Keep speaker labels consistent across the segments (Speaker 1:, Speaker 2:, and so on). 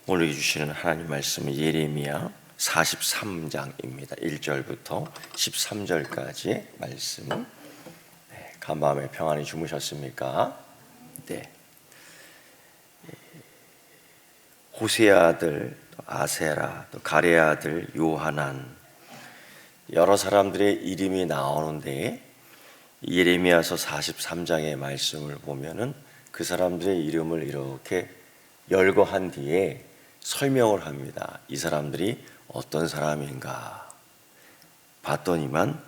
Speaker 1: 오늘 주시는 하나님 말씀은 예레미야 43장입니다. 1절부터 13절까지의 말씀. 간밤에 평안히 주무셨습니까? 네. 호세의 아들 아세라, 또 가레의 아들 요하난, 여러 사람들의 이름이 나오는데 예레미야서 43장의 말씀을 보면은 그 사람들의 이름을 이렇게 열거한 뒤에 설명을 합니다. 이 사람들이 어떤 사람인가 봤더니만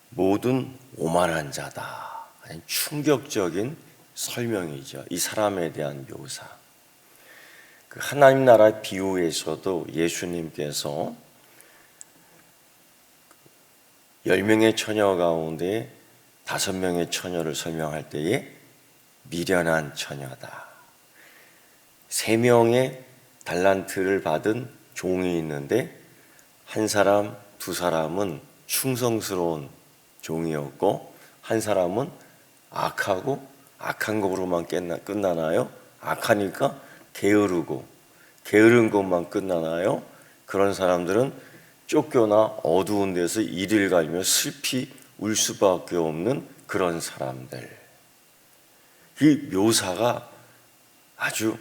Speaker 1: 모든 오만한 자다. 충격적인 설명이죠. 이 사람에 대한 묘사. 그 하나님 나라 비유에서도 예수님께서 10명의 처녀 가운데 5명의 처녀를 설명할 때에 미련한 처녀다. 3명의 달란트를 받은 종이 있는데 한 사람, 두 사람은 충성스러운 종이었고 한 사람은 악하고 악한 것으로만 끝나나요? 악하니까 게으르고 게으른 것만 끝나나요? 그런 사람들은 쫓겨나 어두운 데서 이를 갈며 슬피 울 수밖에 없는 그런 사람들. 이 묘사가 아주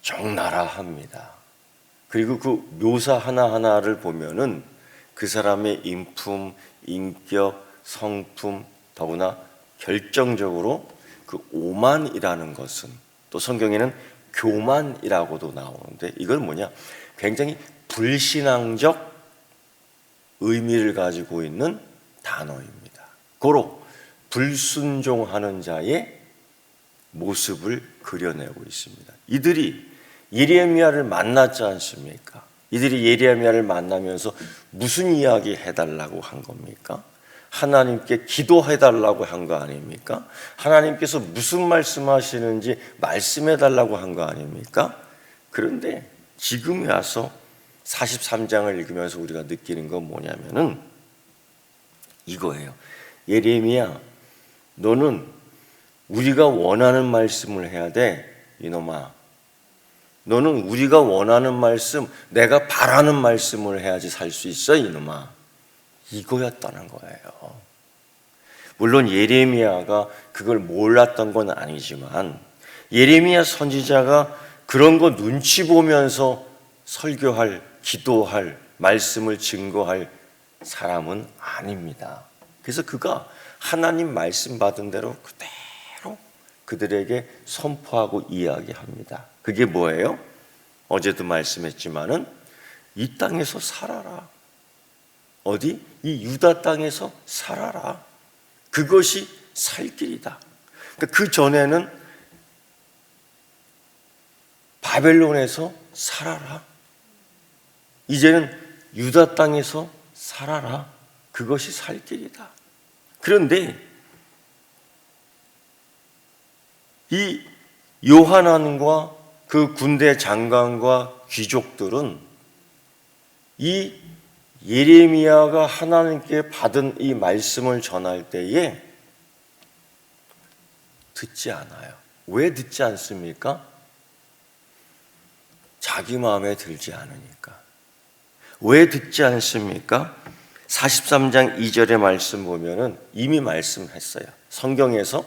Speaker 1: 적나라합니다. 그리고 그 묘사 하나하나를 보면은 그 사람의 인품, 인격, 성품, 더구나 결정적으로 그 오만이라는 것은, 또 성경에는 교만이라고도 나오는데 이건 뭐냐? 굉장히 불신앙적 의미를 가지고 있는 단어입니다. 고로 불순종하는 자의 모습을 그려내고 있습니다. 이들이 예레미야를 만났지 않습니까? 이들이 예레미야를 만나면서 무슨 이야기 해달라고 한 겁니까? 하나님께 기도해달라고 한 거 아닙니까? 하나님께서 무슨 말씀하시는지 말씀해달라고 한 거 아닙니까? 그런데 지금 와서 43장을 읽으면서 우리가 느끼는 건 뭐냐면은 이거예요. 예레미야, 너는 우리가 원하는 말씀을 해야 돼. 이놈아, 너는 우리가 원하는 말씀, 내가 바라는 말씀을 해야지 살 수 있어. 이놈아, 이거였다는 거예요. 물론 예레미야가 그걸 몰랐던 건 아니지만 예레미야 선지자가 그런 거 눈치 보면서 설교할, 기도할, 말씀을 증거할 사람은 아닙니다. 그래서 그가 하나님 말씀 받은 대로 그대로 그들에게 선포하고 이야기합니다. 그게 뭐예요? 어제도 말씀했지만은 이 땅에서 살아라. 어디? 이 유다 땅에서 살아라. 그것이 살 길이다. 그러니까 그 전에는 바벨론에서 살아라. 이제는 유다 땅에서 살아라. 그것이 살 길이다. 그런데 이 요하난과 그 군대 장관과 귀족들은 이 예레미야가 하나님께 받은 이 말씀을 전할 때에 듣지 않아요. 왜 듣지 않습니까? 자기 마음에 들지 않으니까. 왜 듣지 않습니까? 43장 2절의 말씀 보면은 이미 말씀했어요. 성경에서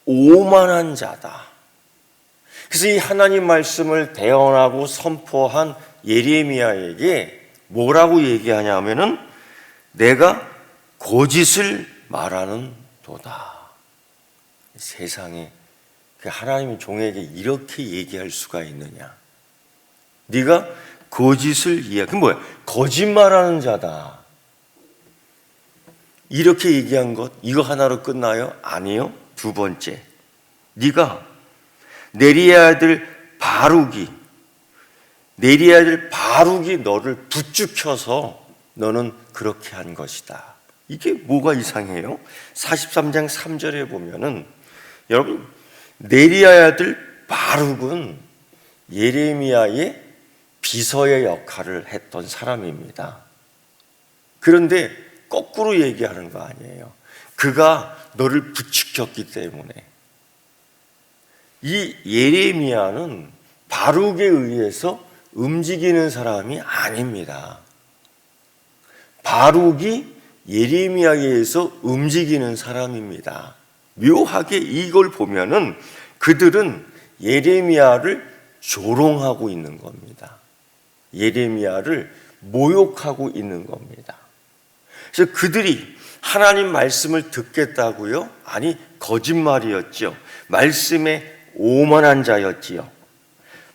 Speaker 1: 오만한 자다. 그래서 이 하나님 말씀을 대언하고 선포한 예레미야에게 뭐라고 얘기하냐면은 내가 거짓을 말하는 도다. 세상에 하나님의 종에게 이렇게 얘기할 수가 있느냐? 네가 거짓을 그 뭐야? 거짓말하는 자다. 이렇게 얘기한 것, 이거 하나로 끝나요? 아니요. 두 번째, 네가 네리의 아들 바룩이 너를 부추켜서 너는 그렇게 한 것이다. 이게 뭐가 이상해요? 43장 3절에 보면은 여러분, 네리의 아들 바룩은 예레미야의 비서의 역할을 했던 사람입니다. 그런데 거꾸로 얘기하는 거 아니에요. 그가 너를 부추겼기 때문에. 이 예레미야는 바룩에 의해서 움직이는 사람이 아닙니다. 바룩이 예레미야에 의해서 움직이는 사람입니다. 묘하게 이걸 보면은 그들은 예레미야를 조롱하고 있는 겁니다. 예레미야를 모욕하고 있는 겁니다. 그래서 그들이 하나님 말씀을 듣겠다고요? 아니, 거짓말이었죠. 말씀에 오만한 자였지요.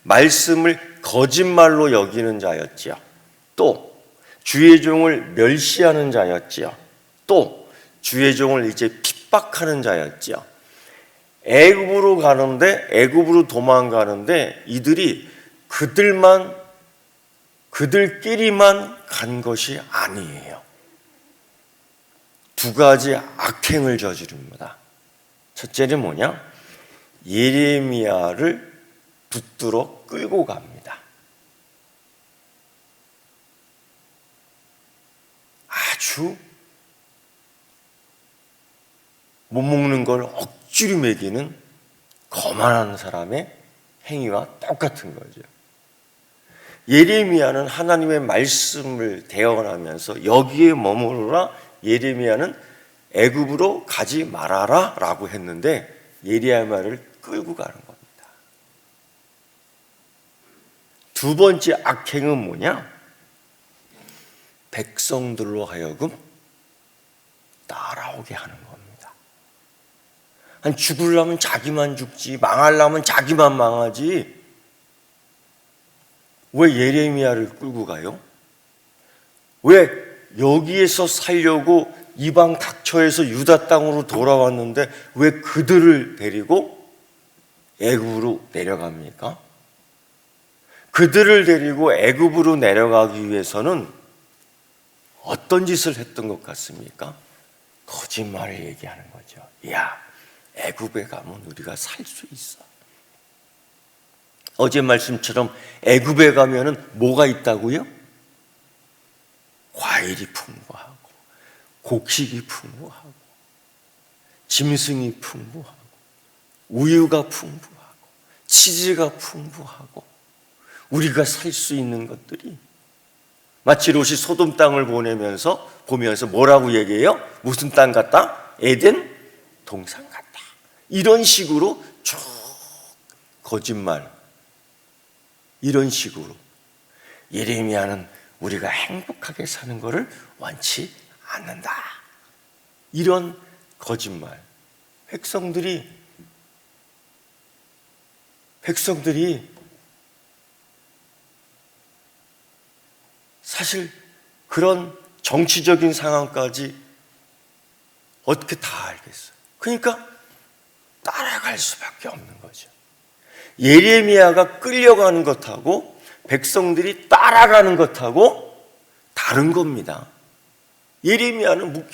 Speaker 1: 말씀을 거짓말로 여기는 자였지요. 또 주의 종을 멸시하는 자였지요. 또 주의 종을 이제 핍박하는 자였지요. 애굽으로 가는데, 애굽으로 도망가는데 이들이 그들끼리만 간 것이 아니에요. 두 가지 악행을 저지릅니다. 첫째는 뭐냐? 예레미야를 붙들어 끌고 갑니다. 아주 못 먹는 걸 억지로 먹이는 거만한 사람의 행위와 똑같은 거죠. 예레미야는 하나님의 말씀을 대언하면서 여기에 머무르라, 예레미야는 애굽으로 가지 말아라 라고 했는데 예레미야를 끌고 가는 겁니다. 두 번째 악행은 뭐냐? 백성들로 하여금 따라오게 하는 겁니다. 아니, 죽으려면 자기만 죽지, 망하려면 자기만 망하지. 왜 예레미야를 끌고 가요? 왜 여기에서 살려고 이방 각처에서 유다 땅으로 돌아왔는데 왜 그들을 데리고 애굽으로 내려갑니까? 그들을 데리고 애굽으로 내려가기 위해서는 어떤 짓을 했던 것 같습니까? 거짓말을 얘기하는 거죠. 야, 애굽에 가면 우리가 살 수 있어. 어제 말씀처럼 애굽에 가면은 뭐가 있다고요? 과일이 풍부하고 곡식이 풍부하고 짐승이 풍부하고 우유가 풍부하고 치즈가 풍부하고 우리가 살 수 있는 것들이, 마치 롯이 소돔 땅을 보면서 뭐라고 얘기해요? 무슨 땅 같다? 에덴 동산 같다. 이런 식으로 쭉 거짓말, 이런 식으로 예레미야는 우리가 행복하게 사는 것을 원치 않는다. 이런 거짓말. 백성들이 사실 그런 정치적인 상황까지 어떻게 다 알겠어요? 그러니까 따라갈 수밖에 없는 거죠. 예레미야가 끌려가는 것하고 백성들이 따라가는 것하고 다른 겁니다. 예레미야는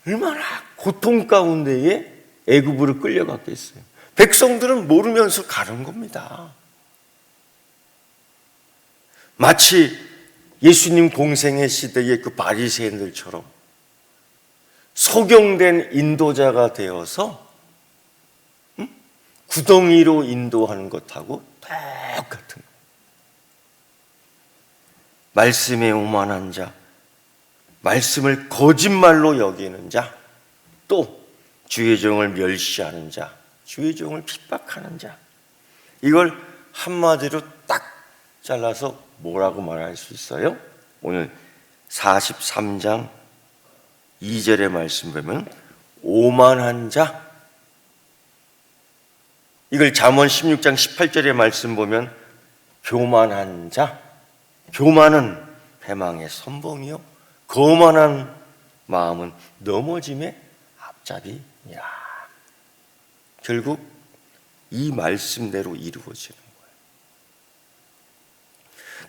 Speaker 1: 얼마나 고통 가운데에 애굽으로 끌려갔겠어요. 백성들은 모르면서 가는 겁니다. 마치 예수님 공생의 시대의 그 바리새인들처럼 소경된 인도자가 되어서 구덩이로 인도하는 것하고 똑같은 거예요. 말씀에 오만한 자, 말씀을 거짓말로 여기는 자, 또 주의 종을 멸시하는 자, 주의 종을 핍박하는 자. 이걸 한마디로 딱 잘라서 뭐라고 말할 수 있어요? 오늘 43장 2절의 말씀 보면 오만한 자, 이걸 잠언 16장 18절의 말씀 보면 교만한 자, 교만은 패망의 선봉이요 거만한 마음은 넘어짐의 앞잡이니라. 결국 이 말씀대로 이루어지는 거예요.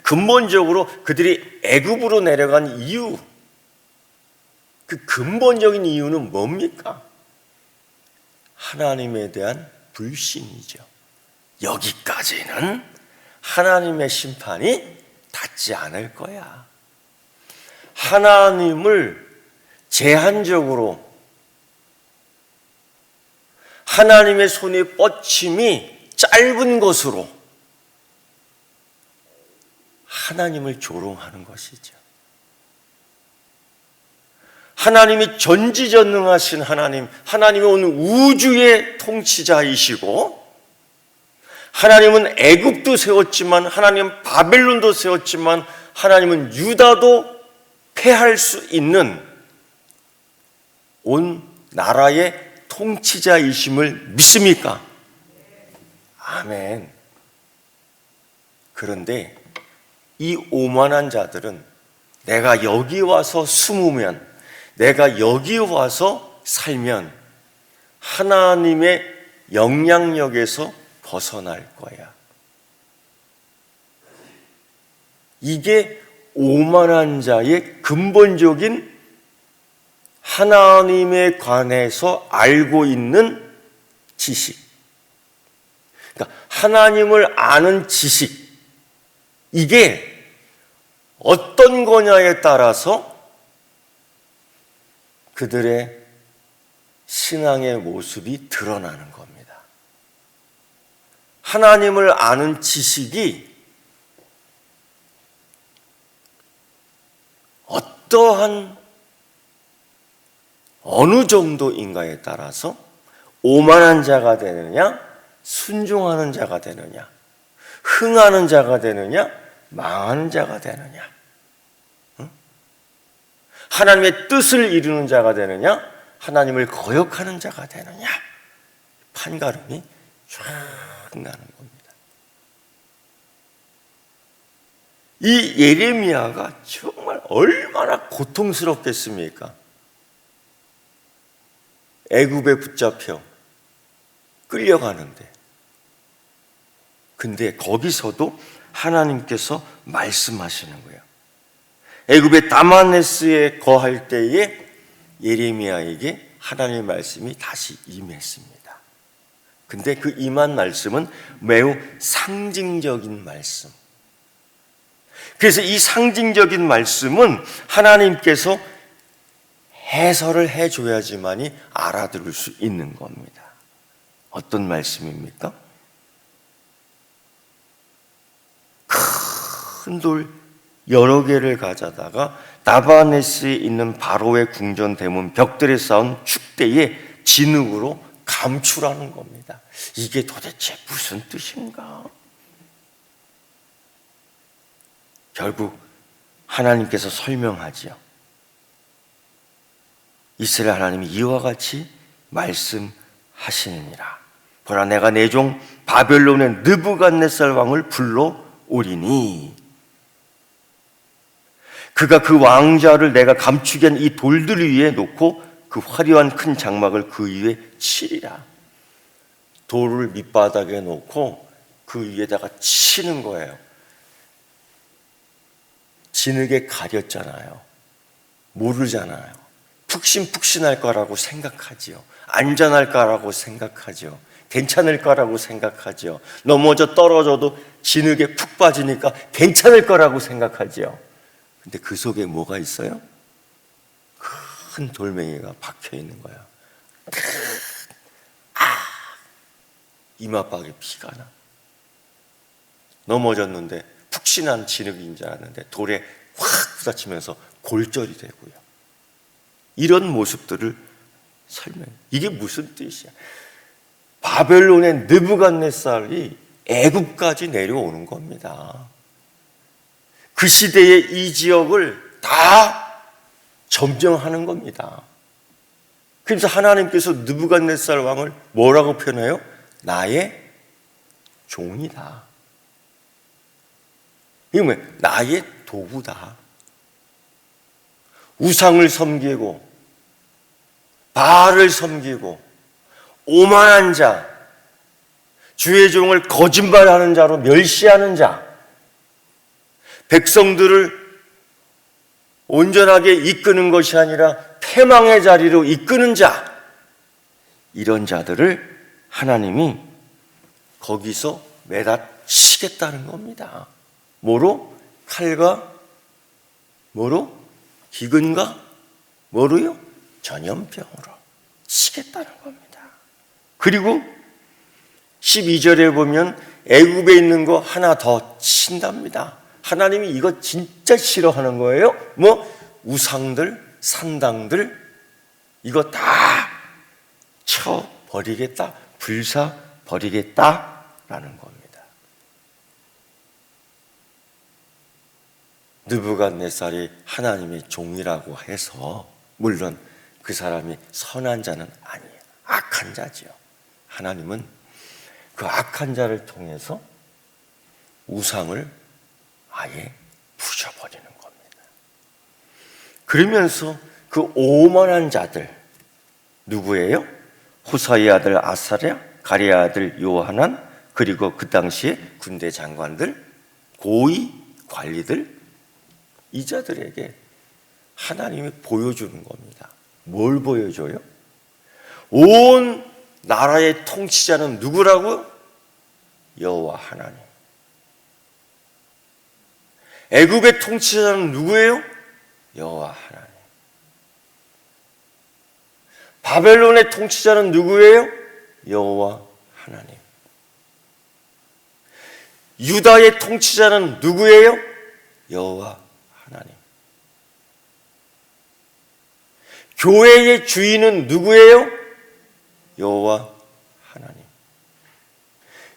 Speaker 1: 근본적으로 그들이 애굽으로 내려간 이유, 그 근본적인 이유는 뭡니까? 하나님에 대한 불신이죠. 여기까지는 하나님의 심판이 닿지 않을 거야. 하나님의 손의 뻗침이 짧은 것으로 하나님을 조롱하는 것이죠. 하나님이 전지전능하신 하나님, 하나님이 오늘 우주의 통치자이시고, 하나님은 애굽도 세웠지만, 하나님은 바벨론도 세웠지만, 하나님은 유다도 패할 수 있는 온 나라의 통치자이심을 믿습니까? 아멘. 그런데 이 오만한 자들은 내가 여기 와서 숨으면, 내가 여기 와서 살면 하나님의 영향력에서 벗어날 거야. 이게 오만한 자의 근본적인 하나님에 관해서 알고 있는 지식. 그러니까 하나님을 아는 지식. 이게 어떤 거냐에 따라서 그들의 신앙의 모습이 드러나는 겁니다. 하나님을 아는 지식이 어떠한 어느 정도인가에 따라서 오만한 자가 되느냐, 순종하는 자가 되느냐, 흥하는 자가 되느냐, 망하는 자가 되느냐, 하나님의 뜻을 이루는 자가 되느냐, 하나님을 거역하는 자가 되느냐, 판가름이 쫙 나는 겁니다. 이 예레미야가 정말 얼마나 고통스럽겠습니까? 애굽에 붙잡혀 끌려가는데, 근데 거기서도 하나님께서 말씀하시는 거예요. 애굽의 다마네스에 거할 때에 예레미야에게 하나님의 말씀이 다시 임했습니다. 근데 그 임한 말씀은 매우 상징적인 말씀. 그래서 이 상징적인 말씀은 하나님께서 해설을 해줘야지만이 알아들을 수 있는 겁니다. 어떤 말씀입니까? 큰 돌 여러 개를 가져다가 다바네스에 있는 바로의 궁전 대문 벽들에 쌓은 축대에 진흙으로 감추라는 겁니다. 이게 도대체 무슨 뜻인가? 결국 하나님께서 설명하지요. 이스라엘 하나님이 이와 같이 말씀하시느니라. 보라, 내가 내 종 바벨론의 느부갓네살 왕을 불러오리니 그가 그 왕자를 내가 감추게 한 이 돌들 위에 놓고 그 화려한 큰 장막을 그 위에 치리라. 돌을 밑바닥에 놓고 그 위에다가 치는 거예요. 진흙에 가렸잖아요. 모르잖아요. 푹신푹신할 거라고 생각하지요. 안전할 거라고 생각하죠. 괜찮을 거라고 생각하죠. 넘어져 떨어져도 진흙에 푹 빠지니까 괜찮을 거라고 생각하지요. 근데 그 속에 뭐가 있어요? 큰 돌멩이가 박혀 있는 거예요. 이마박에 피가 나. 넘어졌는데 푹신한 진흙인 줄 알았는데 돌에 확 부딪히면서 골절이 되고요. 이런 모습들을 설명해. 이게 무슨 뜻이야? 바벨론의 느부갓네살이 애굽까지 내려오는 겁니다. 그 시대의 이 지역을 다 점령하는 겁니다. 그래서 하나님께서 느부갓네살 왕을 뭐라고 표현해요? 나의 종이다. 이거 뭐예요? 나의 도구다. 우상을 섬기고 바알을 섬기고 오만한 자, 주의 종을 거짓말하는 자로 멸시하는 자, 백성들을 온전하게 이끄는 것이 아니라 패망의 자리로 이끄는 자, 이런 자들을 하나님이 거기서 매다 치겠다는 겁니다. 뭐로? 칼과 뭐로? 기근과 뭐로요? 전염병으로 치겠다는 겁니다. 그리고 12절에 보면 애굽에 있는 거 하나 더 친답니다. 하나님이 이거 진짜 싫어하는 거예요. 우상들, 산당들 이거 다 쳐버리겠다, 불사버리겠다라는 겁니다. 느부갓네살이 하나님의 종이라고 해서 물론 그 사람이 선한 자는 아니에요. 악한 자지요. 하나님은 그 악한 자를 통해서 우상을 아예 부셔버리는 겁니다. 그러면서 그 오만한 자들 누구예요? 호사의 아들 아사랴, 가랴의 아들 요하난, 그리고 그 당시에 군대 장관들, 고위 관리들, 이 자들에게 하나님이 보여주는 겁니다. 뭘 보여줘요? 온 나라의 통치자는 누구라고요? 여호와 하나님. 애굽의 통치자는 누구예요? 여호와 하나님. 바벨론의 통치자는 누구예요? 여호와 하나님. 유다의 통치자는 누구예요? 여호와 하나님. 교회의 주인은 누구예요? 여호와 하나님.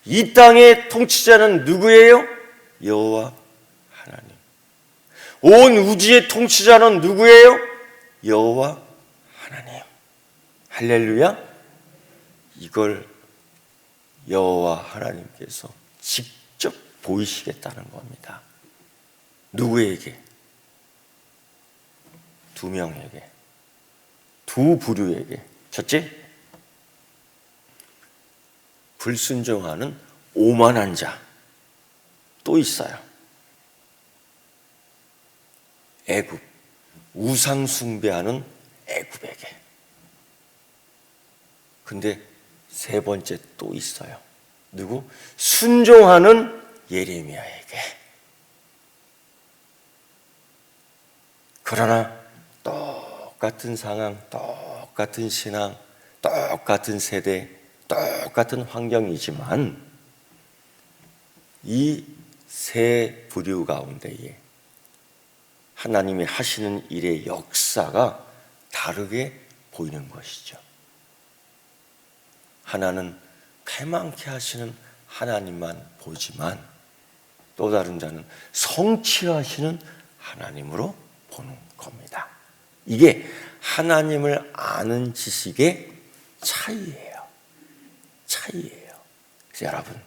Speaker 1: 이 땅의 통치자는 누구예요? 여호와 하나님. 온 우주의 통치자는 누구예요? 여호와 하나님. 할렐루야. 이걸 여호와 하나님께서 직접 보이시겠다는 겁니다. 누구에게? 두 명에게, 두 부류에게. 첫째, 불순종하는 오만한 자. 또 있어요. 애굽, 우상 숭배하는 애굽에게. 근데 세 번째 또 있어요. 누구? 순종하는 예레미야에게. 그러나 똑같은 상황, 똑같은 신앙, 똑같은 세대, 똑같은 환경이지만 이 세 부류 가운데에 하나님이 하시는 일의 역사가 다르게 보이는 것이죠. 하나는 패망케 하시는 하나님만 보지만 또 다른 자는 성취하시는 하나님으로 보는 겁니다. 이게 하나님을 아는 지식의 차이예요. 그래서 여러분,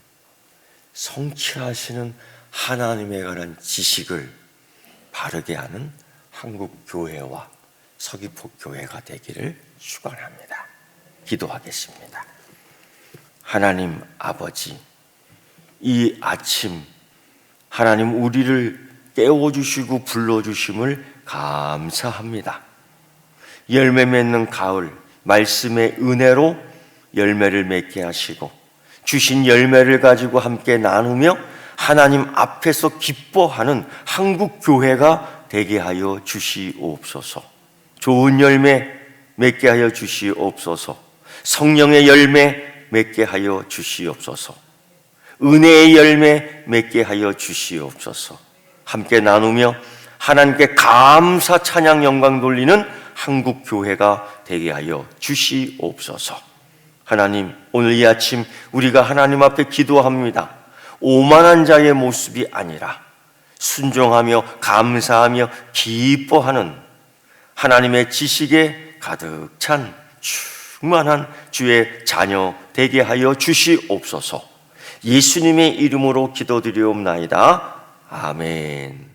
Speaker 1: 성취하시는 하나님에 관한 지식을 바르게 아는 한국교회와 서귀포교회가 되기를 축원합니다. 기도하겠습니다. 하나님 아버지, 이 아침 하나님 우리를 깨워주시고 불러주심을 감사합니다. 열매 맺는 가을, 말씀의 은혜로 열매를 맺게 하시고 주신 열매를 가지고 함께 나누며 하나님 앞에서 기뻐하는 한국교회가 되게 하여 주시옵소서. 좋은 열매 맺게 하여 주시옵소서. 성령의 열매 맺게 하여 주시옵소서. 은혜의 열매 맺게 하여 주시옵소서. 함께 나누며 하나님께 감사 찬양 영광 돌리는 한국교회가 되게 하여 주시옵소서. 하나님, 오늘 이 아침 우리가 하나님 앞에 기도합니다. 오만한 자의 모습이 아니라 순종하며 감사하며 기뻐하는 하나님의 지식에 가득 찬 충만한 주의 자녀 되게 하여 주시옵소서. 예수님의 이름으로 기도드리옵나이다. 아멘.